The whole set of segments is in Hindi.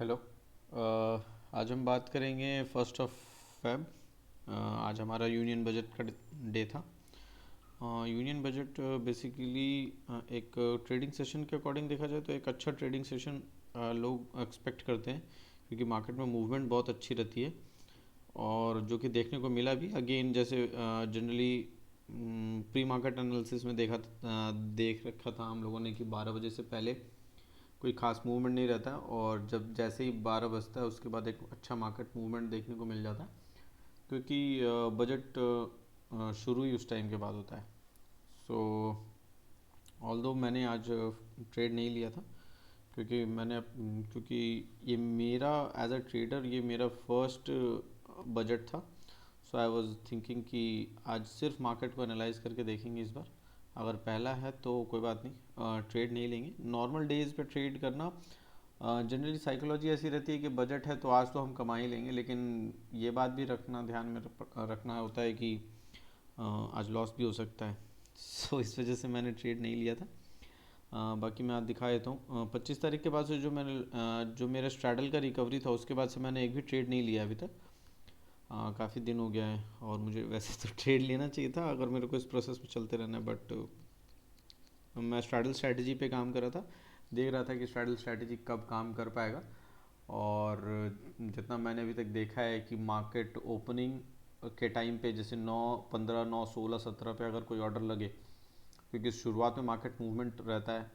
हेलो। आज हम बात करेंगे 1 Feb। आज हमारा यूनियन बजट का डे था। यूनियन बजट बेसिकली एक ट्रेडिंग सेशन के अकॉर्डिंग देखा जाए तो एक अच्छा ट्रेडिंग सेशन लोग एक्सपेक्ट करते हैं, क्योंकि मार्केट में मूवमेंट बहुत अच्छी रहती है। और जो कि देखने को मिला भी अगेन, जैसे जनरली प्री मार्केट एनालिसिस में देख रखा था हम लोगों ने कि 12 बजे से पहले कोई खास मूवमेंट नहीं रहता है, और जब जैसे ही 12 बजता है उसके बाद एक अच्छा मार्केट मूवमेंट देखने को मिल जाता है, क्योंकि बजट शुरू ही उस टाइम के बाद होता है। सो ऑल्दो मैंने आज ट्रेड नहीं लिया था, क्योंकि ये मेरा एज अ ट्रेडर ये मेरा फर्स्ट बजट था। सो आई वाज थिंकिंग कि आज सिर्फ मार्केट को एनालाइज करके देखेंगे इस बार। अगर पहला है तो कोई बात नहीं, ट्रेड नहीं लेंगे। नॉर्मल डेज पे ट्रेड करना जनरली साइकोलॉजी ऐसी रहती है कि बजट है तो आज तो हम कमा ही लेंगे, लेकिन ये बात भी ध्यान में रखना होता है कि आज लॉस भी हो सकता है। सो इस वजह से मैंने ट्रेड नहीं लिया था। बाकी मैं आज दिखा देता हूँ। 25 तारीख के बाद से जो मेरा स्ट्रैडल का रिकवरी था उसके बाद से मैंने एक भी ट्रेड नहीं लिया अभी तक। काफ़ी दिन हो गया है, और मुझे वैसे तो ट्रेड लेना चाहिए था अगर मेरे को इस प्रोसेस में चलते रहना है, बट मैं स्ट्रैडल स्ट्रैटेजी पे काम कर रहा था। देख रहा था कि स्ट्रैडल स्ट्रैटेजी कब काम कर पाएगा। और जितना मैंने अभी तक देखा है कि मार्केट ओपनिंग के टाइम पे जैसे 9:15, 9:16, 17 पे अगर कोई ऑर्डर लगे, क्योंकि शुरुआत में मार्केट मूवमेंट रहता है,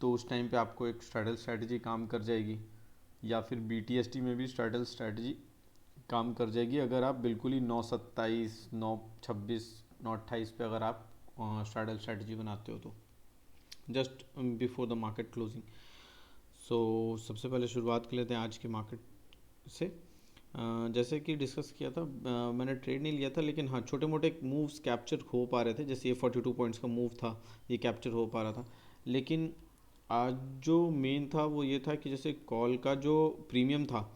तो उस टाइम पे आपको एक स्ट्रैडल स्ट्रैटेजी काम कर जाएगी, या फिर BTST में भी स्ट्रैडल स्ट्रैटेजी काम कर जाएगी अगर आप बिल्कुल ही 9:27, 9:26, 9:28 पे अगर आप स्ट्रैडल स्ट्रैटेजी बनाते हो तो just before the market closing. So सबसे पहले शुरुआत कर लेते हैं आज के मार्केट से। जैसे कि डिस्कस किया था, मैंने ट्रेड नहीं लिया था, लेकिन हाँ छोटे मोटे मूव्स कैप्चर हो पा रहे थे। जैसे ये 42 पॉइंट्स का मूव था, ये कैप्चर हो पा रहा था। लेकिन आज जो मेन था वो ये था कि जैसे कॉल का जो प्रीमियम था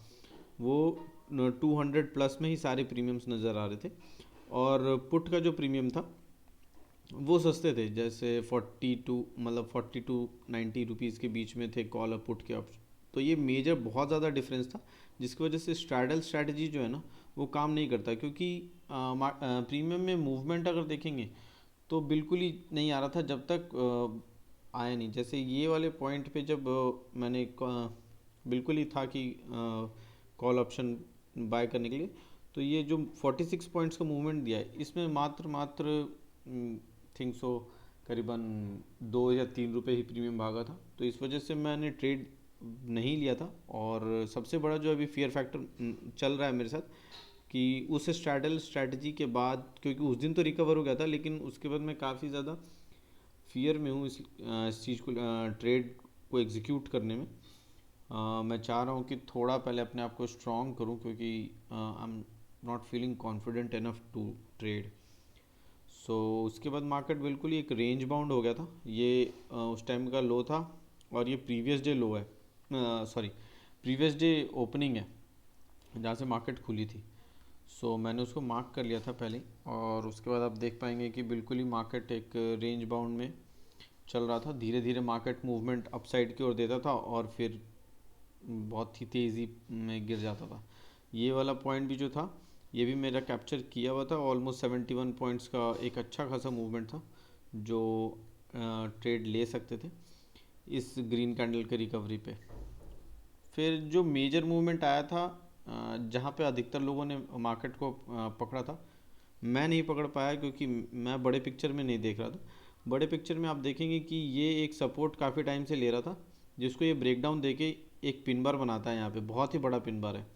वो 200 प्लस में ही सारे प्रीमियम्स नज़र आ रहे थे, और पुट का जो प्रीमियम था वो सस्ते थे। जैसे 40 टू 90 रुपीज़ के बीच में थे कॉल और पुट के ऑप्शन। तो ये मेजर बहुत ज़्यादा डिफरेंस था, जिसकी वजह से स्ट्रैडल स्ट्रैटेजी जो है ना वो काम नहीं करता, क्योंकि प्रीमियम में मूवमेंट अगर देखेंगे तो बिल्कुल ही नहीं आ रहा था जब तक आया नहीं। जैसे ये वाले पॉइंट पे जब मैंने बिल्कुल ही था कि कॉल ऑप्शन बाय करने के लिए, तो ये जो 46 पॉइंट्स का मूवमेंट दिया है इसमें मात्र मात्र थिंक सो करीबन 2 या 3 रुपए ही प्रीमियम भागा था। तो इस वजह से मैंने ट्रेड नहीं लिया था। और सबसे बड़ा जो अभी फियर फैक्टर चल रहा है मेरे साथ, कि उस स्ट्रैडल स्ट्रैटेजी के बाद, क्योंकि उस दिन तो रिकवर हो गया था, लेकिन उसके बाद मैं काफ़ी ज़्यादा फियर में हूँ इस चीज़ को, ट्रेड को एग्जीक्यूट करने में। मैं चाह रहा हूँ कि थोड़ा पहले अपने आप को स्ट्रॉन्ग करूँ, क्योंकि I am not feeling confident enough to trade. So उसके बाद मार्केट बिल्कुल ही एक रेंज बाउंड हो गया था। ये उस टाइम का लो था, और ये प्रीवियस डे लो है, सॉरी प्रीवियस डे ओपनिंग है जहाँ से मार्केट खुली थी। सो मैंने उसको मार्क कर लिया था पहले, और उसके बाद आप देख पाएंगे कि बिल्कुल ही मार्केट एक रेंज बाउंड में चल रहा था। धीरे धीरे मार्केट मूवमेंट अपसाइड की ओर देता था, और फिर बहुत ही तेज़ी में गिर जाता था। ये वाला पॉइंट भी जो था ये भी मेरा कैप्चर किया हुआ था। ऑलमोस्ट 71 पॉइंट्स का एक अच्छा खासा मूवमेंट था, जो ट्रेड ले सकते थे इस ग्रीन कैंडल के रिकवरी पे। फिर जो मेजर मूवमेंट आया था, जहाँ पे अधिकतर लोगों ने मार्केट को पकड़ा था, मैं नहीं पकड़ पाया, क्योंकि मैं बड़े पिक्चर में नहीं देख रहा था। बड़े पिक्चर में आप देखेंगे कि ये एक सपोर्ट काफ़ी टाइम से ले रहा था, जिसको ये ब्रेकडाउन देके एक पिन बार बनाता है। यहाँ पे बहुत ही बड़ा पिन बार है।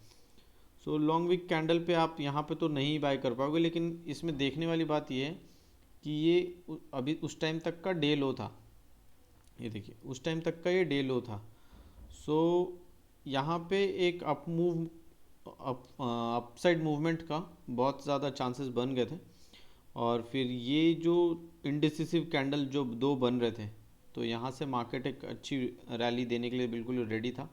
सो लॉन्ग वीक कैंडल पे आप यहाँ पे तो नहीं बाय कर पाओगे, लेकिन इसमें देखने वाली बात ये है कि ये अभी उस टाइम तक का डे लो था। ये देखिए उस टाइम तक का ये डे लो था। सो यहाँ पे एक अपसाइड मूवमेंट का बहुत ज़्यादा चांसेस बन गए थे। और फिर ये जो इंडिसिसिव कैंडल जो दो बन रहे थे, तो यहाँ से मार्केट एक अच्छी रैली देने के लिए बिल्कुल रेडी था,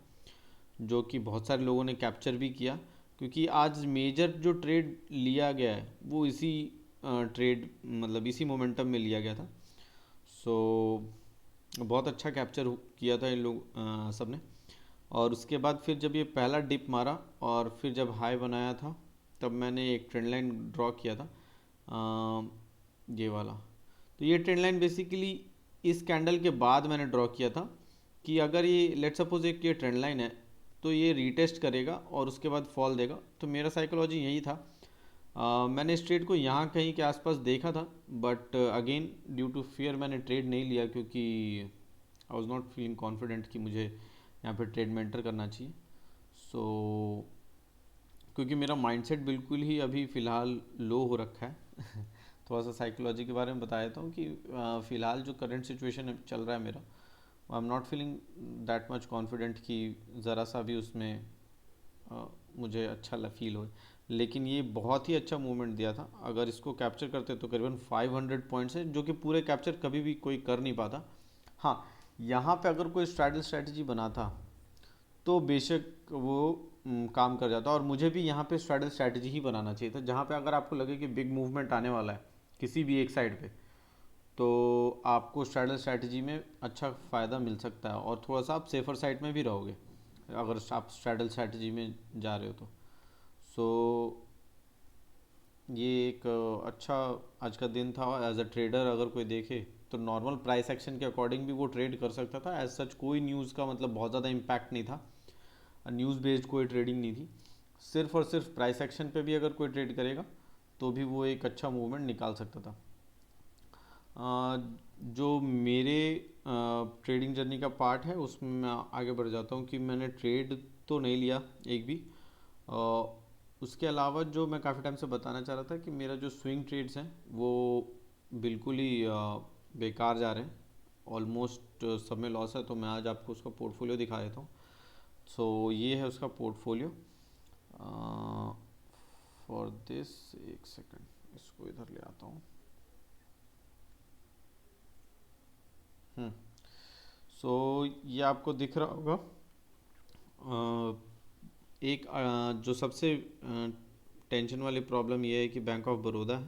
जो कि बहुत सारे लोगों ने कैप्चर भी किया। क्योंकि आज मेजर जो ट्रेड लिया गया है वो इसी ट्रेड मतलब इसी मोमेंटम में लिया गया था। सो बहुत अच्छा कैप्चर किया था इन लोग सब ने। और उसके बाद फिर जब ये पहला डिप मारा और फिर जब हाई बनाया था, तब मैंने एक ट्रेंड लाइन ड्रॉ किया था, ये वाला। तो ये ट्रेंड लाइन बेसिकली इस कैंडल के बाद मैंने ड्रॉ किया था कि अगर ये लेट सपोज एक ये ट्रेंड लाइन है तो ये रीटेस्ट करेगा और उसके बाद फॉल देगा। तो मेरा साइकोलॉजी यही था। मैंने इस ट्रेड को यहाँ कहीं के आसपास देखा था, but again due to fear मैंने ट्रेड नहीं लिया, क्योंकि I was not feeling confident कि मुझे यहाँ पे ट्रेड में एंटर करना चाहिए। सो क्योंकि मेरा माइंडसेट बिल्कुल ही अभी फ़िलहाल लो हो रखा है थोड़ा सा साइकोलॉजी के बारे में बता देता हूँ कि फ़िलहाल जो करंट सिचुएशन चल रहा है मेरा, आई am not feeling that much confident कि ज़रा सा भी उसमें मुझे अच्छा फील हो। लेकिन ये बहुत ही अच्छा मूवमेंट दिया था। अगर इसको कैप्चर करते तो करीबन 500 पॉइंट्स है, जो कि पूरे कैप्चर कभी भी कोई कर नहीं पाता। हाँ, यहाँ पे अगर कोई स्ट्रैडल स्ट्रैटेजी बनाता तो बेशक वो काम कर जाता, और मुझे भी यहाँ पे स्ट्रैडल स्ट्रैटेजी ही बनाना चाहिए था, जहाँ पे अगर आपको लगे कि बिग मूवमेंट आने वाला है किसी भी एक साइड पे, तो आपको स्ट्रैडल स्ट्रैटेजी में अच्छा फ़ायदा मिल सकता है और थोड़ा सा आप सेफर साइड में भी रहोगे अगर आप स्ट्रैडल स्ट्रैटेजी में जा रहे हो तो। सो ये एक अच्छा आज का दिन था। एज अ ट्रेडर अगर कोई देखे तो नॉर्मल प्राइस एक्शन के अकॉर्डिंग भी वो ट्रेड कर सकता था। एज सच कोई न्यूज़ का मतलब बहुत ज़्यादा इम्पैक्ट नहीं था, न्यूज़ बेस्ड कोई ट्रेडिंग नहीं थी। सिर्फ और सिर्फ प्राइस एक्शन पे भी अगर कोई ट्रेड करेगा तो भी वो एक अच्छा मूवमेंट निकाल सकता था। जो मेरे ट्रेडिंग जर्नी का पार्ट है उसमें मैं आगे बढ़ जाता हूँ कि मैंने ट्रेड तो नहीं लिया एक भी। उसके अलावा जो मैं काफ़ी टाइम से बताना चाह रहा था कि मेरा जो स्विंग ट्रेड्स हैं वो बिल्कुल ही बेकार जा रहे हैं, ऑलमोस्ट सब में लॉस है। तो मैं आज आपको उसका पोर्टफोलियो दिखा देता हूँ। सो ये है उसका पोर्टफोलियो। फॉर दिस एक सेकंड इसको इधर ले आता हूँ। सो ये आपको दिख रहा होगा। एक जो सबसे टेंशन वाली प्रॉब्लम ये है कि बैंक ऑफ बड़ौदा है।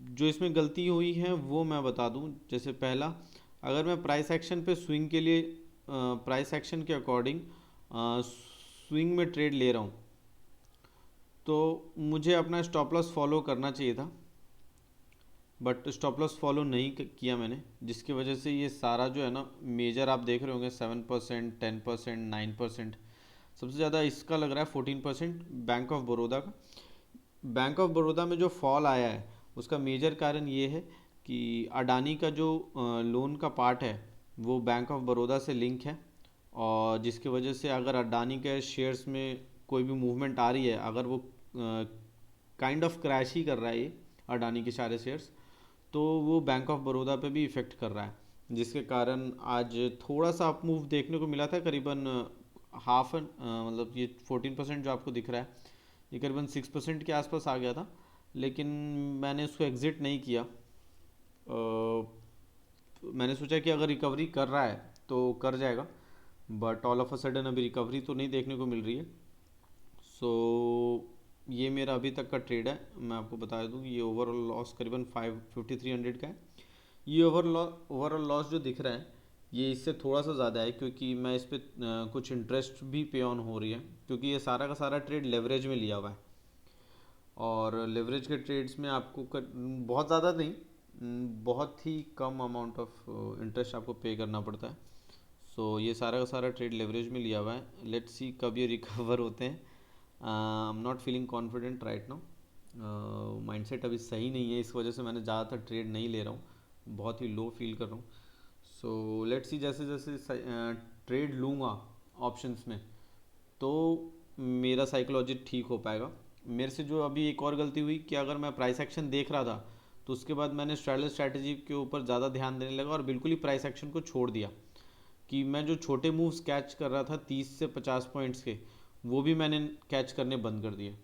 जो इसमें गलती हुई है वो मैं बता दूं। जैसे पहला, अगर मैं प्राइस एक्शन पे स्विंग के लिए प्राइस एक्शन के अकॉर्डिंग स्विंग में ट्रेड ले रहा हूँ तो मुझे अपना स्टॉप लॉस फॉलो करना चाहिए था, बट स्टॉप लॉस फॉलो नहीं किया मैंने, जिसकी वजह से ये सारा जो है ना मेजर आप देख रहे होंगे 7%, 10%, 9%, सबसे ज़्यादा इसका लग रहा है 14% बैंक ऑफ बड़ौदा का। बैंक ऑफ बड़ौदा में जो फॉल आया है उसका मेजर कारण ये है कि अडानी का जो लोन का पार्ट है वो बैंक ऑफ बड़ौदा से लिंक है, और जिसकी वजह से अगर अडानी के शेयर्स में कोई भी मूवमेंट आ रही है, अगर वो काइंड ऑफ क्रैश ही कर रहा है ये अडानी के सारे शेयर्स, तो वो बैंक ऑफ बड़ौदा पे भी इफ़ेक्ट कर रहा है, जिसके कारण आज थोड़ा सा अप मूव देखने को मिला था। करीबन हाफ मतलब ये 14% जो आपको दिख रहा है ये करीबन 6% के आसपास आ गया था, लेकिन मैंने उसको एग्ज़िट नहीं किया। मैंने सोचा कि अगर रिकवरी कर रहा है तो कर जाएगा, but all of a sudden अभी रिकवरी तो नहीं देखने को मिल रही है। सो ये मेरा अभी तक का ट्रेड है। मैं आपको बता दूं कि ये ओवरऑल लॉस करीबन 5300 का है। ये ओवरऑल लॉस जो दिख रहा है ये इससे थोड़ा सा ज़्यादा है, क्योंकि मैं इस पर कुछ इंटरेस्ट भी पे ऑन हो रही है, क्योंकि ये सारा का सारा ट्रेड लेवरेज में लिया हुआ है, और लेवरेज के ट्रेड्स में आपको बहुत ज़्यादा नहीं, बहुत ही कम अमाउंट ऑफ इंटरेस्ट आपको पे करना पड़ता है। सो ये सारा का सारा ट्रेड लेवरेज में लिया हुआ है। लेट्स सी कब ये रिकवर होते हैं। आई am not feeling confident right now. Mindset अभी सही नहीं है, इस वजह से मैंने ज़्यादातर ट्रेड नहीं ले रहा हूँ, बहुत ही लो फील कर रहा हूँ। सो लेट्स सी जैसे जैसे ट्रेड लूँगा ऑप्शंस में तो मेरा साइकोलॉजी ठीक हो पाएगा। मेरे से जो अभी एक और गलती हुई कि अगर मैं प्राइस एक्शन देख रहा था तो उसके बाद मैंने स्ट्रैटेजी स्ट्रैटेजी के ऊपर ज़्यादा ध्यान देने लगा और बिल्कुल ही प्राइस एक्शन को छोड़ दिया, कि मैं जो छोटे मूव्स कैच कर रहा था 30 से 50 पॉइंट्स के, वो भी मैंने कैच करने बंद कर दिए।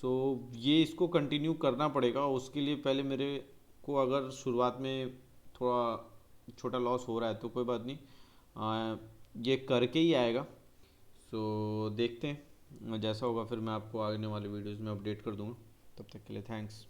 सो ये इसको कंटिन्यू करना पड़ेगा। उसके लिए पहले मेरे को अगर शुरुआत में थोड़ा छोटा लॉस हो रहा है तो कोई बात नहीं, ये करके ही आएगा। सो देखते हैं, जैसा होगा फिर मैं आपको आने वाले वीडियोस में अपडेट कर दूंगा। तब तक के लिए थैंक्स।